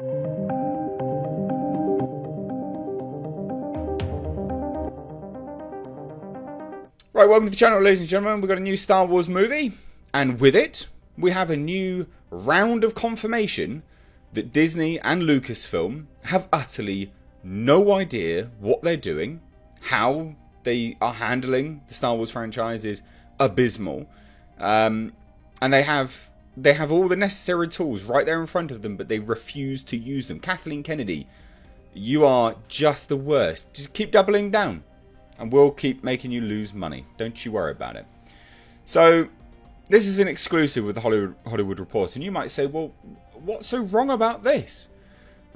Right, welcome to the channel, ladies and gentlemen. We've got a new Star Wars movie, and with it, we have a new round of confirmation that Disney and Lucasfilm have utterly no idea what they're doing. How they are handling the Star Wars franchise is abysmal. And they have all the necessary tools right there in front of them, but they refuse to use them. Kathleen Kennedy, you are just the worst. Just keep doubling down, and we'll keep making you lose money. Don't you worry about it. So, this is an exclusive with the Hollywood Reporter, and you might say, well, what's so wrong about this?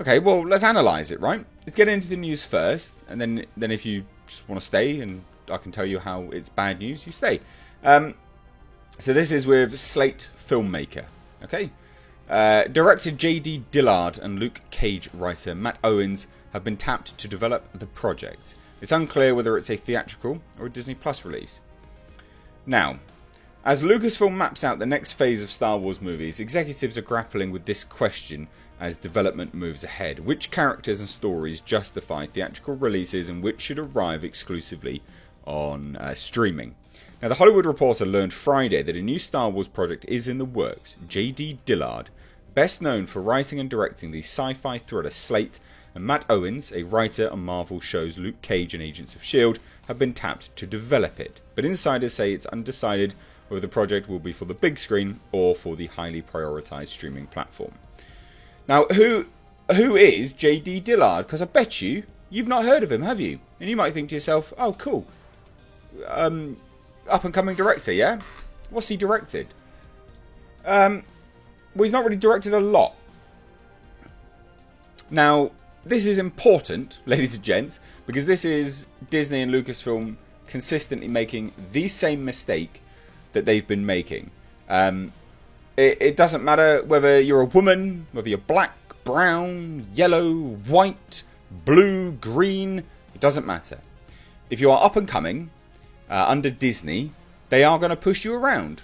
Okay, well, let's analyse it, right? Let's get into the news first, and then if you just want to stay, and I can tell you how it's bad news, you stay. So this is with Slate filmmaker, okay? Director J.D. Dillard and Luke Cage writer Matt Owens have been tapped to develop the project. It's unclear whether it's a theatrical or a Disney Plus release. Now, as Lucasfilm maps out the next phase of Star Wars movies, executives are grappling with this question as development moves ahead. Which characters and stories justify theatrical releases and which should arrive exclusively on streaming? Now, the Hollywood Reporter learned Friday that a new Star Wars project is in the works. J.D. Dillard, best known for writing and directing the sci-fi thriller Slate, and Matt Owens, a writer on Marvel shows Luke Cage and Agents of S.H.I.E.L.D., have been tapped to develop it. But insiders say it's undecided whether the project will be for the big screen or for the highly prioritised streaming platform. Now, who is J.D. Dillard? Because I bet you've not heard of him, have you? And you might think to yourself, oh, cool. Up-and-coming director, yeah? What's he directed? Well, he's not really directed a lot. Now, this is important, ladies and gents, because this is Disney and Lucasfilm consistently making the same mistake that they've been making. It doesn't matter whether you're a woman, whether you're black, brown, yellow, white, blue, green, it doesn't matter. If you are up and coming, under Disney, they are going to push you around.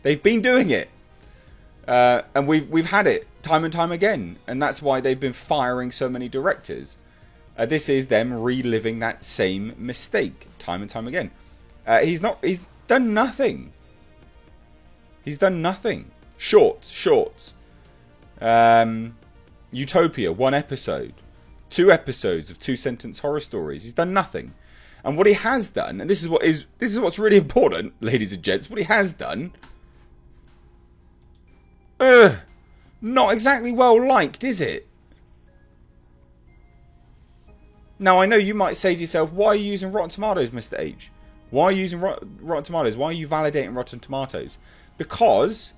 They've been doing it. And we've had it time and time again, and that's why they've been firing so many directors. This is them reliving that same mistake time and time again. He's done nothing. He's done nothing. Shorts. Utopia, 1 episode. 2 episodes of 2-sentence horror stories. He's done nothing. And what he has done, and this is what's really important, ladies and gents, what he has done, not exactly well liked, is it? Now, I know you might say to yourself, why are you using Rotten Tomatoes, Mr. H? Why are you using Rotten Tomatoes? Why are you validating Rotten Tomatoes? Because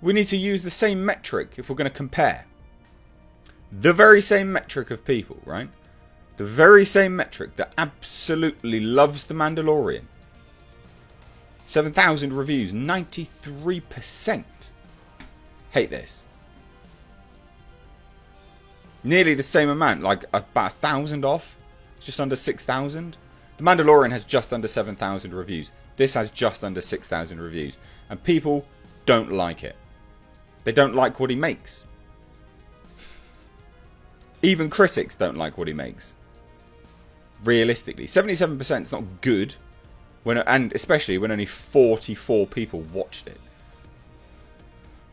we need to use the same metric if we're going to compare. The very same metric of people, right? The very same metric that absolutely loves The Mandalorian. 7,000 reviews, 93% hate this. Nearly the same amount, like about 1,000 off. It's just under 6,000. The Mandalorian has just under 7,000 reviews. This has just under 6,000 reviews. And people don't like it. They don't like what he makes. Even critics don't like what he makes. Realistically. 77% is not good. And especially when only 44 people watched it.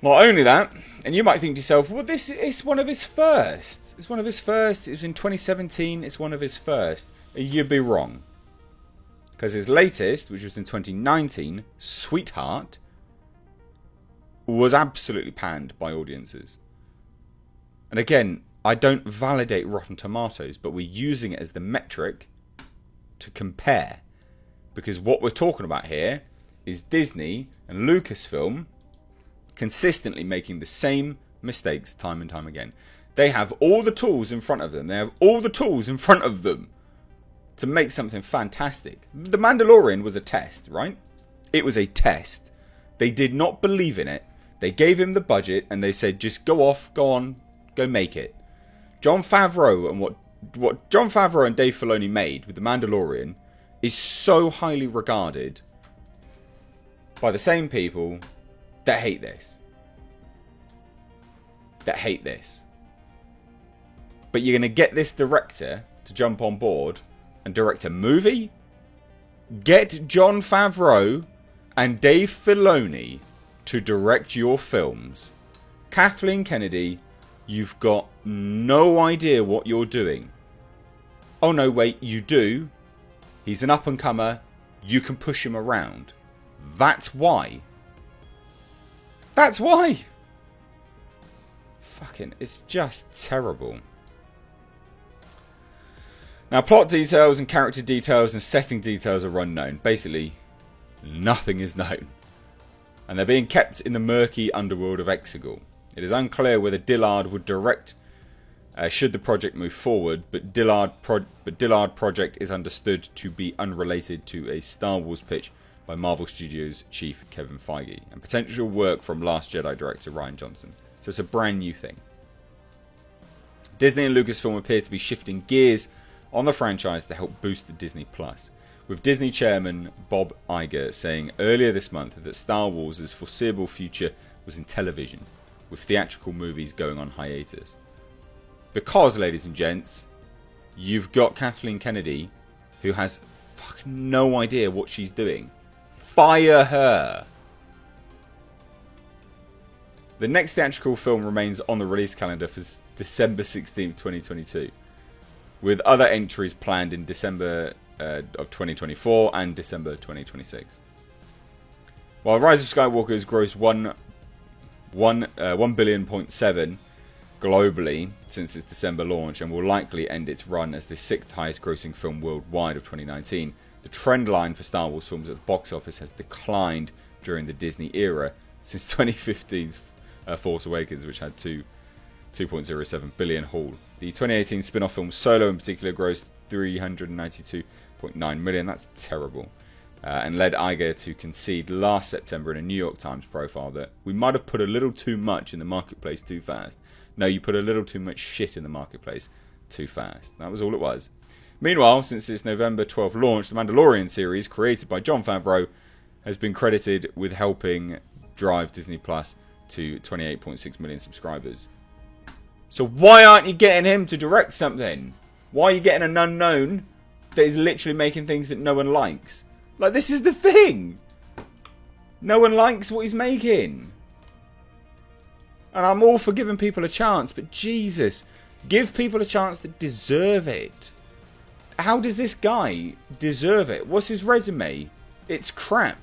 Not only that, and you might think to yourself, well, this is one of his first. It's one of his first. It was in 2017. It's one of his first. You'd be wrong. Because his latest, which was in 2019, Sweetheart, was absolutely panned by audiences. And again, I don't validate Rotten Tomatoes, but we're using it as the metric to compare. Because what we're talking about here is Disney and Lucasfilm consistently making the same mistakes time and time again. They have all the tools in front of them. They have all the tools in front of them to make something fantastic. The Mandalorian was a test, right? It was a test. They did not believe in it. They gave him the budget and they said, just go off, go on, go make it. Jon Favreau and what Jon Favreau and Dave Filoni made with The Mandalorian is so highly regarded by the same people that hate this. That hate this. But you're going to get this director to jump on board and direct a movie? Get Jon Favreau and Dave Filoni to direct your films. Kathleen Kennedy, you've got no idea what you're doing. Oh no, wait, you do. He's an up-and-comer. You can push him around. That's why. That's why. Fucking, it's just terrible. Now, plot details and character details and setting details are unknown. Basically, nothing is known. And they're being kept in the murky underworld of Exegol. It is unclear whether Dillard would direct should the project move forward, but Dillard Project is understood to be unrelated to a Star Wars pitch by Marvel Studios chief Kevin Feige, and potential work from Last Jedi director Rian Johnson. So it's a brand new thing. Disney and Lucasfilm appear to be shifting gears on the franchise to help boost the Disney Plus, with Disney chairman Bob Iger saying earlier this month that Star Wars' foreseeable future was in television, with theatrical movies going on hiatus. Because, ladies and gents, you've got Kathleen Kennedy, who has fucking no idea what she's doing. Fire her! The next theatrical film remains on the release calendar for December 16th, 2022, with other entries planned in December of 2024 and December 2026. While Rise of Skywalker has grossed 1 billion point 7 globally since its December launch and will likely end its run as the 6th highest grossing film worldwide of 2019, the trend line for Star Wars films at the box office has declined during the Disney era since 2015's Force Awakens, which had 2.07 billion haul. The 2018 spin-off film Solo in particular grossed 392.9 million. That's terrible. And led Iger to concede last September in a New York Times profile that we might have put a little too much in the marketplace too fast. No, you put a little too much shit in the marketplace too fast. That was all it was. Meanwhile, since its November 12th launch, the Mandalorian series, created by Jon Favreau, has been credited with helping drive Disney Plus to 28.6 million subscribers. So why aren't you getting him to direct something? Why are you getting an unknown that is literally making things that no one likes? Like, this is the thing. No one likes what he's making. And I'm all for giving people a chance, but Jesus, give people a chance that deserve it. How does this guy deserve it? What's his resume? It's crap.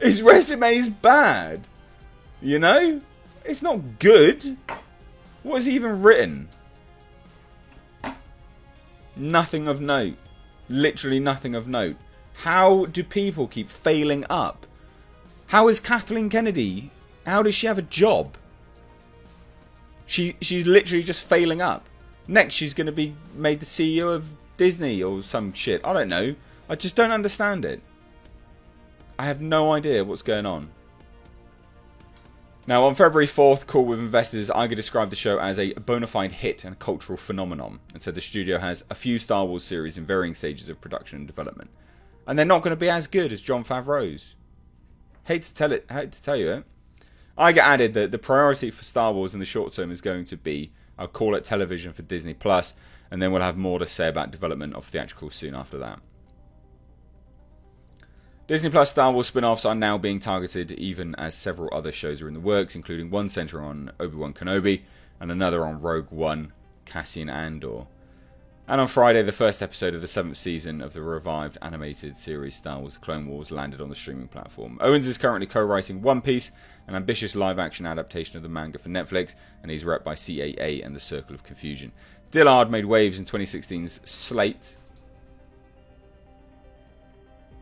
His resume is bad. You know? It's not good. What has he even written? Nothing of note. Literally nothing of note. How do people keep failing up? How is Kathleen Kennedy? How does she have a job? She's literally just failing up. Next, she's going to be made the CEO of Disney or some shit. I don't know. I just don't understand it. I have no idea what's going on. Now, on February 4th, call with investors, Iger described the show as a bona fide hit and a cultural phenomenon, and said the studio has a few Star Wars series in varying stages of production and development, and they're not going to be as good as Jon Favreau's. Hate to tell you it. Iger added that the priority for Star Wars in the short term is going to be, I'll call it television for Disney Plus, and then we'll have more to say about development of theatricals soon after that. Disney Plus Star Wars spin-offs are now being targeted, even as several other shows are in the works, including one centering on Obi-Wan Kenobi and another on Rogue One, Cassian Andor. And on Friday, the first episode of the 7th season of the revived animated series Star Wars: The Clone Wars landed on the streaming platform. Owens is currently co-writing One Piece, an ambitious live-action adaptation of the manga for Netflix, and he's rep by CAA and the Circle of Confusion. Dillard made waves in 2016's Slate.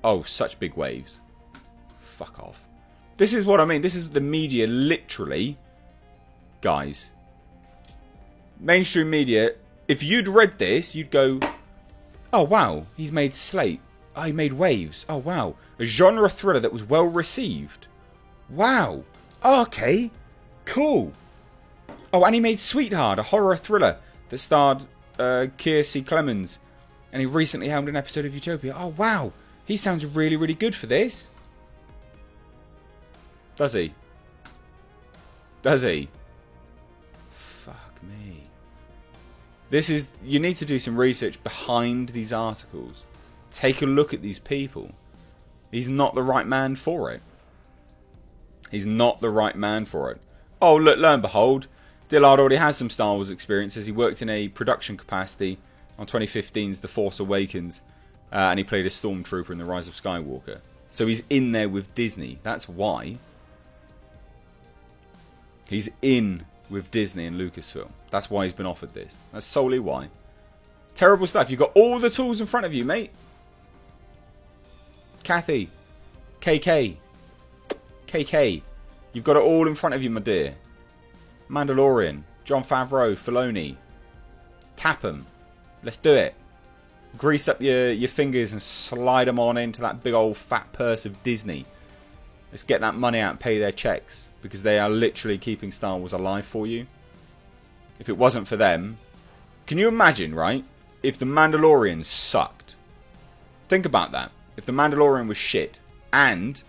Oh, such big waves. Fuck off. This is what I mean. This is the media literally... Guys. Mainstream media, if you'd read this, you'd go, oh, wow, he's made Slate. Oh, he made Waves. Oh, wow. A genre thriller that was well received. Wow. Oh, okay. Cool. Oh, and he made Sweetheart, a horror thriller that starred Keir C. Clemens. And he recently helmed an episode of Utopia. Oh, wow. He sounds really, really good for this. Does he? Does he? Fuck me. This is... You need to do some research behind these articles. Take a look at these people. He's not the right man for it. He's not the right man for it. Oh, look, lo and behold, Dillard already has some Star Wars experiences. He worked in a production capacity on 2015's The Force Awakens. And he played a stormtrooper in The Rise of Skywalker. So he's in there with Disney. That's why. He's in with Disney and Lucasfilm. That's why he's been offered this. That's solely why. Terrible stuff. You've got all the tools in front of you, mate. Kathy. KK. KK. You've got it all in front of you, my dear. Mandalorian. Jon Favreau. Filoni. Tap 'em. Let's do it. Grease up your fingers and slide them on into that big old fat purse of Disney. Let's get that money out and pay their checks. Because they are literally keeping Star Wars alive for you. If it wasn't for them... Can you imagine, right? If The Mandalorian sucked. Think about that. If The Mandalorian was shit. And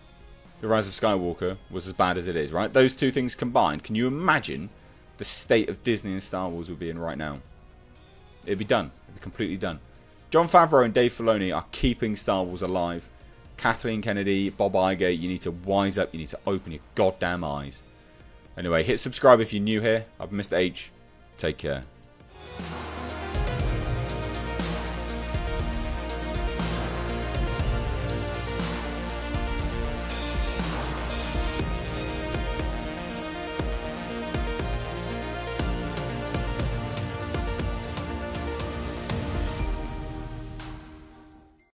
The Rise of Skywalker was as bad as it is, right? Those two things combined. Can you imagine the state of Disney and Star Wars would be in right now? It'd be done. It'd be completely done. Jon Favreau and Dave Filoni are keeping Star Wars alive. Kathleen Kennedy, Bob Iger, you need to wise up. You need to open your goddamn eyes. Anyway, hit subscribe if you're new here. I've been Mr. H. Take care.